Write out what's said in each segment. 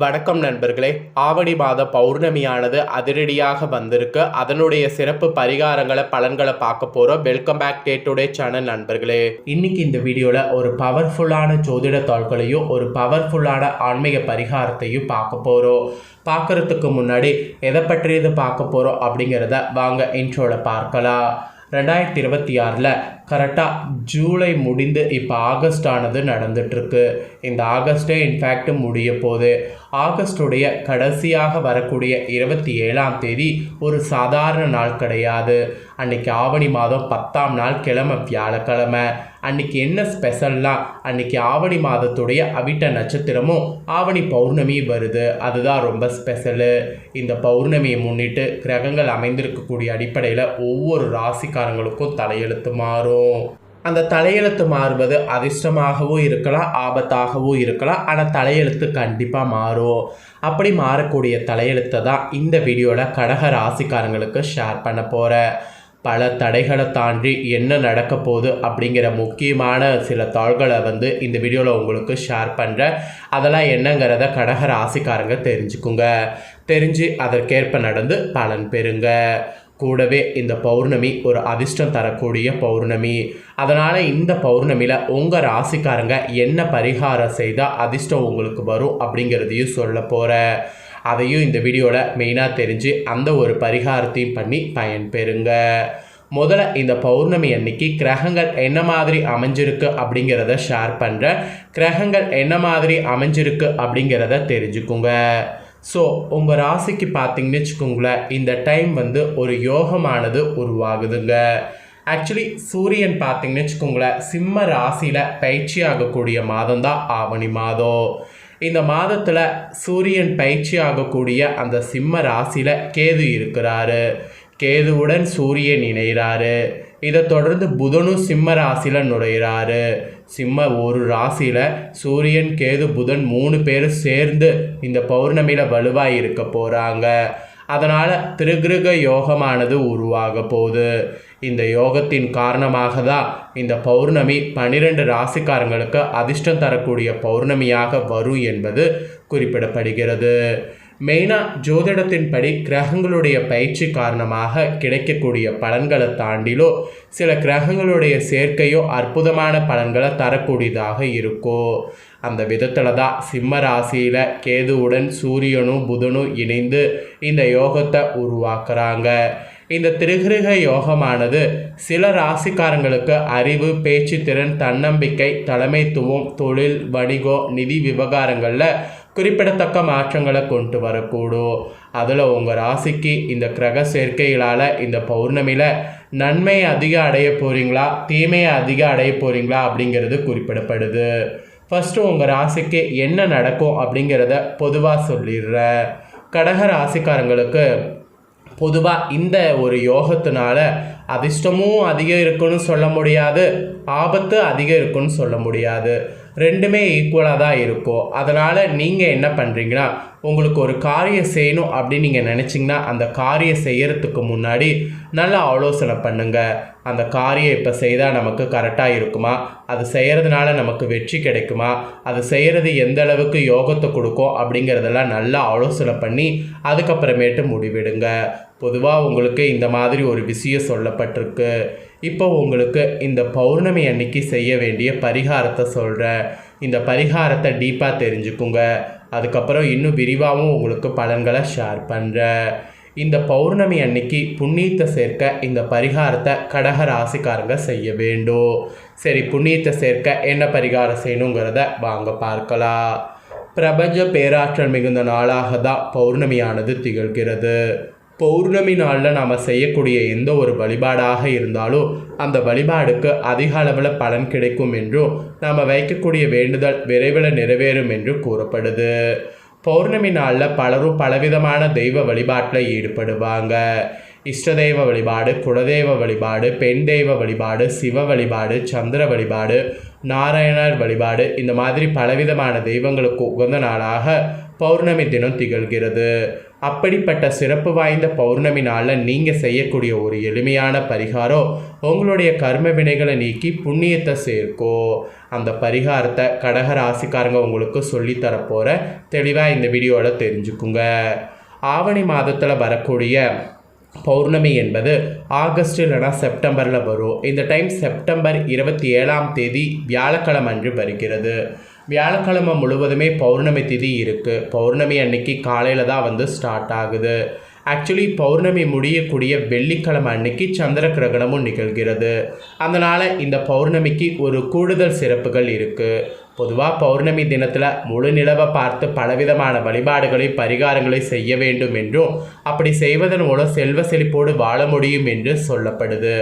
வணக்கம் நண்பர்களே. ஆவணி மாத பௌர்ணமியானது அதிரடியாக வந்திருக்கு. அதனுடைய சிறப்பு பரிகாரங்களை பலன்களை பார்க்க போகிறோம். வெல்கம் பேக் டுடே சேனல் நண்பர்களே. இன்னைக்கு இந்த வீடியோவில் ஒரு பவர்ஃபுல்லான ஜோதிட தாள்களையும் ஒரு பவர்ஃபுல்லான ஆன்மீக பரிகாரத்தையும் பார்க்க போகிறோம். பார்க்குறதுக்கு முன்னாடி எதை பற்றியது பார்க்க போகிறோம் அப்படிங்கிறத வாங்க இன்ட்ரோவில் பார்க்கலாம். 2026 கரெக்டாக ஜூலை முடிந்து இப்போ ஆகஸ்ட் ஆனது நடந்துட்டுருக்கு. இந்த ஆகஸ்ட்டே இன்ஃபேக்ட் முடிய போகுது. ஆகஸ்டுடைய கடைசியாக வரக்கூடிய 27ஆம் தேதி ஒரு சாதாரண நாள் கிடையாது. அன்னைக்கு ஆவணி மாதம் 10ஆம் நாள் கிழமை வியாழக்கிழமை. அன்னைக்கு என்ன ஸ்பெஷல்னா, அன்னைக்கு ஆவணி மாதத்துடைய அவிட்ட நட்சத்திரமும் ஆவணி பௌர்ணமி வருது. அதுதான் ரொம்ப ஸ்பெஷலு. இந்த பௌர்ணமியை முன்னிட்டு கிரகங்கள் அமைந்திருக்கக்கூடிய அடிப்படையில் ஒவ்வொரு ராசிக்காரங்களுக்கும் தலையெழுத்து மாறும். அந்த தலையெழுத்து மாறுவது அதிர்ஷ்டமாகவும் இருக்கலாம், ஆபத்தாகவும் இருக்கலாம். ஆனால் தலையெழுத்து கண்டிப்பாக மாறும். அப்படி மாறக்கூடிய தலையெழுத்தை தான் இந்த வீடியோவில் கடக ராசிக்காரங்களுக்கு ஷேர் பண்ண போகிறேன். பல தடைகளை தாண்டி என்ன நடக்க போகுது அப்படிங்கிற முக்கியமான சில தாள்களை இந்த வீடியோவில் உங்களுக்கு ஷேர் பண்ணுறேன். அதெல்லாம் என்னங்கிறத கடக ராசிக்காரங்க தெரிஞ்சுக்குங்க. தெரிஞ்சு அதற்கேற்ப நடந்து பலன் பெறுங்க. கூடவே இந்த பௌர்ணமி ஒரு அதிர்ஷ்டம் தரக்கூடிய பௌர்ணமி. அதனால் இந்த பௌர்ணமியில் உங்கள் ராசிக்காரங்க என்ன பரிகாரம் செய்தால் அதிர்ஷ்டம் உங்களுக்கு வரும் அப்படிங்கிறதையும் சொல்ல போகிறேன். அதையும் இந்த வீடியோவில் மெயினாக தெரிஞ்சு அந்த ஒரு பரிகாரத்தையும் பண்ணி பயன்பெறுங்க. முதல்ல இந்த பௌர்ணமி அன்னைக்கு கிரகங்கள் என்ன மாதிரி அமைஞ்சிருக்கு அப்படிங்கிறத ஷேர் பண்ணுறேன். கிரகங்கள் என்ன மாதிரி அமைஞ்சிருக்கு அப்படிங்கிறத தெரிஞ்சுக்குங்க. ஸோ உங்கள் ராசிக்கு பார்த்தீங்கன்னு வச்சுக்கோங்களேன், இந்த டைம் ஒரு யோகமானது உருவாகுதுங்க. ஆக்சுவலி சூரியன் பார்த்தீங்கன்னு வச்சுக்கோங்களேன், சிம்ம ராசியில் பயிற்சி ஆகக்கூடிய மாதம் தான் ஆவணி மாதம். இந்த மாதத்தில் சூரியன் பயிற்சி ஆகக்கூடிய அந்த சிம்ம ராசியில் கேது இருக்கிறாரு. கேதுவுடன் சூரியன் இணைகிறாரு. இதை தொடர்ந்து புதனும் சிம்ம ராசியில் நுழைகிறாரு. சிம்ம ஒரு ராசியில் சூரியன் கேது புதன் 3 பேரும் சேர்ந்து இந்த பௌர்ணமியில் வலுவாக இருக்க போகிறாங்க. அதனால் திருகிருக யோகமானது உருவாக போகுது. இந்த யோகத்தின் காரணமாக தான் இந்த பௌர்ணமி 12 ராசிக்காரங்களுக்கு அதிர்ஷ்டம் தரக்கூடிய பௌர்ணமியாக வரும் என்பது குறிப்பிடப்படுகிறது. மெயினாக ஜோதிடத்தின்படி கிரகங்களுடைய பயிற்சி காரணமாக கிடைக்கக்கூடிய பலன்களை தாண்டிலோ சில கிரகங்களுடைய சேர்க்கையோ அற்புதமான பலன்களை தரக்கூடியதாக இருக்கும். அந்த விதத்தில் தான் சிம்ம ராசியில் கேதுவுடன் சூரியனும் புதனும் இணைந்து இந்த யோகத்தை உருவாக்குறாங்க. இந்த திருகிருக யோகமானது சில ராசிக்காரங்களுக்கு அறிவு, பேச்சு திறன், தன்னம்பிக்கை, தலைமைத்துவம், தொழில், வணிகம், நிதி விவகாரங்களில் குறிப்பிடத்தக்க மாற்றங்களை கொண்டு வரக்கூடும். அதில் உங்கள் ராசிக்கு இந்த கிரக சேர்க்கைகளால் இந்த பௌர்ணமியில் நன்மை அதிகம் அடைய போகிறீங்களா, தீமையை அதிகம் அடைய போகிறீங்களா அப்படிங்கிறது குறிப்பிடப்படுது. ஃபஸ்ட்டு உங்கள் ராசிக்கு என்ன நடக்கும் அப்படிங்கிறத பொதுவாக சொல்லிடுறேன். கடக ராசிக்காரங்களுக்கு பொதுவாக இந்த ஒரு யோகத்தினால அதிர்ஷ்டமும் அதிகம் இருக்குன்னு சொல்ல முடியாது, ஆபத்து அதிகம் இருக்குன்னு சொல்ல முடியாது. ரெண்டுமே ஈக்குவலாக தான் இருக்கும். அதனால் நீங்கள் என்ன பண்ணுறீங்கன்னா, உங்களுக்கு ஒரு காரியம் செய்யணும் அப்படின்னு நீங்கள் நினச்சிங்கன்னா அந்த காரியம் செய்கிறதுக்கு முன்னாடி நல்லா ஆலோசனை பண்ணுங்கள். அந்த காரியம் இப்போ செய்தால் நமக்கு கரெக்டாக இருக்குமா, அது செய்கிறதுனால நமக்கு வெற்றி கிடைக்குமா, அது செய்கிறது எந்த அளவுக்கு யோகத்தை கொடுக்கும் அப்படிங்கிறதெல்லாம் நல்லா ஆலோசனை பண்ணி அதுக்கப்புறமேட்டு முடிவெடுங்க. பொதுவாக உங்களுக்கு இந்த மாதிரி ஒரு விஷயம் சொல்லப்பட்டிருக்கு. இப்போ உங்களுக்கு இந்த பௌர்ணமி அன்னைக்கு செய்ய வேண்டிய பரிகாரத்தை சொல்கிறேன். இந்த பரிகாரத்தை டீப்பாக தெரிஞ்சுக்குங்க. அதுக்கப்புறம் இன்னும் விரிவாகவும் உங்களுக்கு பலன்களை ஷேர் பண்ணுறேன். இந்த பௌர்ணமி அன்னைக்கு புண்ணியத்தை சேர்க்க இந்த பரிகாரத்தை கடக ராசிக்காரங்க செய்ய வேண்டும். சரி, புண்ணியத்தை சேர்க்க என்ன பரிகாரம் செய்யணுங்கிறத வாங்க பார்க்கலாம். பிரபஞ்ச பேராற்றல் மிகுந்த நாளாக தான் பௌர்ணமியானது திகழ்கிறது. பௌர்ணமி நாளில் நாம் செய்யக்கூடிய எந்த ஒரு வழிபாடாக இருந்தாலும் அந்த வழிபாடுக்கு அதிக அளவில் பலன் கிடைக்கும் என்றும் நாம் வைக்கக்கூடிய வேண்டுதல் விரைவில் நிறைவேறும் என்று கூறப்படுது. பௌர்ணமி நாளில் பலரும் பலவிதமான தெய்வ வழிபாட்டில் ஈடுபடுவாங்க. இஷ்ட தெய்வ வழிபாடு, குலதெய்வ வழிபாடு, பெண் தெய்வ வழிபாடு, சிவ வழிபாடு, சந்திர வழிபாடு, நாராயணர் வழிபாடு, இந்த மாதிரி பலவிதமான தெய்வங்களுக்கு உகந்த நாளாக பௌர்ணமி தினம் திகழ்கிறது. அப்படிப்பட்ட சிறப்பு வாய்ந்த பௌர்ணமி நாளில் நீங்கள் செய்யக்கூடிய ஒரு எளிமையான பரிகாரம் உங்களுடைய கர்ம வினைகளை நீக்கி புண்ணியத்தை சேர்க்கும். அந்த பரிகாரத்தை கடக ராசிக்காரங்க உங்களுக்கு சொல்லித்தரப்போகிற தெளிவாக இந்த வீடியோவில் தெரிஞ்சுக்குங்க. ஆவணி மாதத்தில் வரக்கூடிய பௌர்ணமி என்பது ஆகஸ்ட் இல்லைனா செப்டம்பரில் வரும். இந்த டைம் செப்டம்பர் 27ஆம் தேதி வியாழக்கிழமை அன்று வருகிறது. வியாழக்கிழமை முழுவதுமே பௌர்ணமி திதி இருக்குது. பௌர்ணமி அன்னைக்கு காலையில் தான் வந்து ஸ்டார்ட் ஆகுது. ஆக்சுவலி பௌர்ணமி முடியக்கூடிய வெள்ளிக்கிழமை அன்னைக்கு சந்திர கிரகணமும் நிகழ்கிறது. அதனால் இந்த பௌர்ணமிக்கு ஒரு கூடுதல் சிறப்புகள் இருக்குது. பொதுவாக பௌர்ணமி தினத்தில் முழு நிலவை பார்த்து பலவிதமான வழிபாடுகளை பரிகாரங்களை செய்ய வேண்டும் என்றும் அப்படி செய்வதன் மூலம் செல்வ செழிப்போடு வாழ முடியும் என்று சொல்லப்படுது.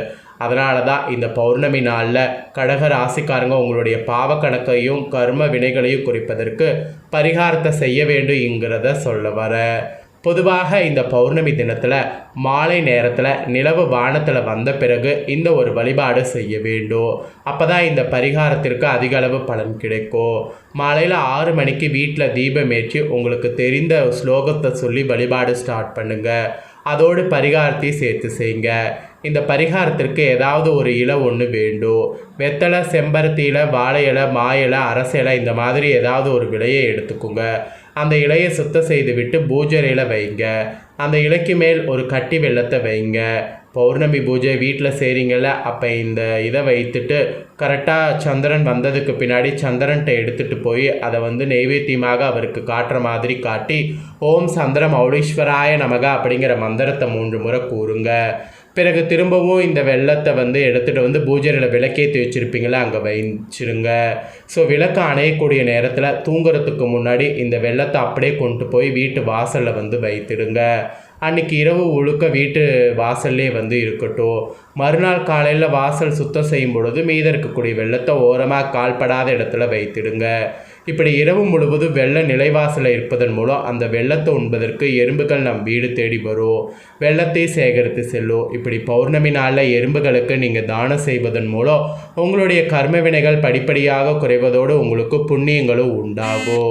அதனால தான் இந்த பௌர்ணமி நாளில் கடக ராசிக்காரங்க உங்களுடைய பாவ கணக்கையும் கர்ம வினைகளையும் குறிப்பதற்கு பரிகாரத்தை செய்ய வேண்டும்ங்கிறத சொல்ல வர. பொதுவாக இந்த பௌர்ணமி தினத்தில் மாலை நேரத்தில் நிலவு வானத்தில் வந்த பிறகு இந்த ஒரு வழிபாடு செய்ய வேண்டும். அப்போ தான் இந்த பரிகாரத்திற்கு அதிக அளவு பலன் கிடைக்கும். மாலையில் 6 மணிக்கு வீட்டில் தீபம் ஏற்றி உங்களுக்கு தெரிந்த ஸ்லோகத்தை சொல்லி வழிபாடு ஸ்டார்ட் பண்ணுங்கள். அதோடு பரிகாரத்தையும் சேர்த்து செய்யுங்க. இந்த பரிகாரத்திற்கு ஏதாவது ஒரு இலை ஒன்று வேண்டும். வெத்தலை, செம்பருத்தி இலை, வாழை இலை, மா இலை, அரச இலை இந்த மாதிரி ஏதாவது ஒரு விலையை எடுத்துக்கோங்க. அந்த இலையை சுத்தம் செய்து விட்டு பூஜையில் வைங்க. அந்த இலைக்கு மேல் ஒரு கட்டி வெள்ளத்தை வைங்க. பௌர்ணமி பூஜை வீட்டில் செய்கிறீங்கள, அப்போ இந்த இதை வைத்துட்டு கரெக்டாக சந்திரன் வந்ததுக்கு பின்னாடி சந்திரன்கிட்ட எடுத்துகிட்டு போய் அதை வந்து நெய்வேத்தியமாக அவருக்கு காட்டுற மாதிரி காட்டி ஓம் சந்திர மௌலீஸ்வராய நமக அப்படிங்கிற மந்திரத்தை 3 முறை கூறுங்க. பிறகு திரும்பவும் இந்த வெள்ளத்தை வந்து எடுத்துகிட்டு வந்து பூஜையில் விளக்கேற்றி வச்சுருப்பீங்களா அங்கே வச்சிருங்க. ஸோ விளக்கு அணையக்கூடிய நேரத்தில் தூங்குறதுக்கு முன்னாடி இந்த வெள்ளத்தை அப்படியே கொண்டு போய் வீட்டு வாசலில் வந்து வைத்திடுங்க. அன்றைக்கி இரவு முழுக்க வீட்டு வாசல்லே வந்து இருக்கட்டும். மறுநாள் காலையில் வாசல் சுத்தம் செய்யும் பொழுது மீத இருக்கக்கூடிய வெள்ளத்தை ஓரமாக கால்படாத இடத்துல வைத்திடுங்க. இப்படி இரவு முழுவதும் வெள்ள நிலைவாசலில் இருப்பதன் மூலம் அந்த வெள்ளத்தை உண்பதற்கு எறும்புகள் நம் வீடு தேடி வரும். வெள்ளத்தை சேகரித்து செல்லும். இப்படி பௌர்ணமி நாளில் எறும்புகளுக்கு நீங்கள் தானம் செய்வதன் மூலம் உங்களுடைய கர்ம வினைகள் படிப்படியாக குறைவதோடு உங்களுக்கு புண்ணியங்களும் உண்டாகும்.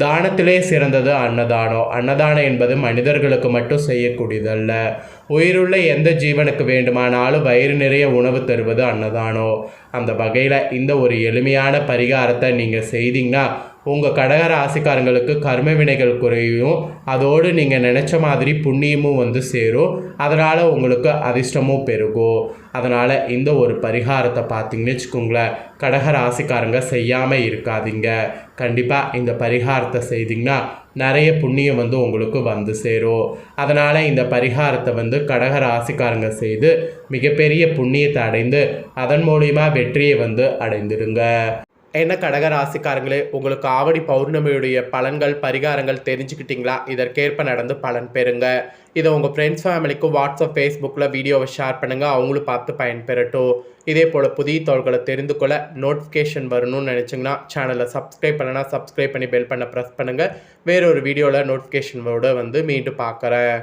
தானத்திலே சிறந்தது அன்னதானம். அன்னதானம் என்பது மனிதர்களுக்கு மட்டும் செய்யக்கூடியதல்ல. உயிருள்ள எந்த ஜீவனுக்கு வேண்டுமானாலும் வயிறு நிறைய உணவு தருவது அன்னதானம். அந்த வகையில் இந்த ஒரு எளிமையான பரிகாரத்தை நீங்கள் செய்தீங்கன்னா உங்கள் கடக ராசிக்காரங்களுக்கு கர்ம வினைகள் குறையும். அதோடு நீங்கள் நினச்ச மாதிரி புண்ணியமும் வந்து சேரும். அதனால் உங்களுக்கு அதிர்ஷ்டமும் பெருகும். அதனால் இந்த ஒரு பரிகாரத்தை பார்த்தீங்கன்னு வச்சுக்கோங்களேன், கடக ராசிக்காரங்க செய்யாமல் இருக்காதீங்க. கண்டிப்பாக இந்த பரிகாரத்தை செய்திங்கன்னா நிறைய புண்ணியம் வந்து உங்களுக்கு வந்து சேரும். அதனால் இந்த பரிகாரத்தை வந்து கடக ராசிக்காரங்க செய்து மிகப்பெரிய புண்ணியத்தை அடைந்து அதன் மூலிமா வெற்றியை வந்து அடைந்துடுங்க. என்ன கடக ராசிக்காரங்களே, உங்களுக்கு ஆவணி பௌர்ணமியுடைய பலன்கள் பரிகாரங்கள் தெரிஞ்சுக்கிட்டீங்களா? இதற்கேற்ப நடந்து பலன் பெறுங்க. இதை உங்கள் ஃப்ரெண்ட்ஸ் ஃபேமிலிக்கும் வாட்ஸ்அப் ஃபேஸ்புக்கில் வீடியோவை ஷேர் பண்ணுங்கள். அவங்களும் பார்த்து பயன்பெறட்டும். இதே போல் புதிய தகவல்களை தெரிந்து கொள்ள நோட்டிஃபிகேஷன் வரணும்னு நினச்சிங்கன்னா சேனலை சப்ஸ்கிரைப் பண்ணனா சப்ஸ்கிரைப் பண்ணி பெல் பண்ண ப்ரெஸ் பண்ணுங்கள். வேறொரு வீடியோவில் நோட்டிஃபிகேஷனோட வந்து மீண்டும் பார்க்குறேன்.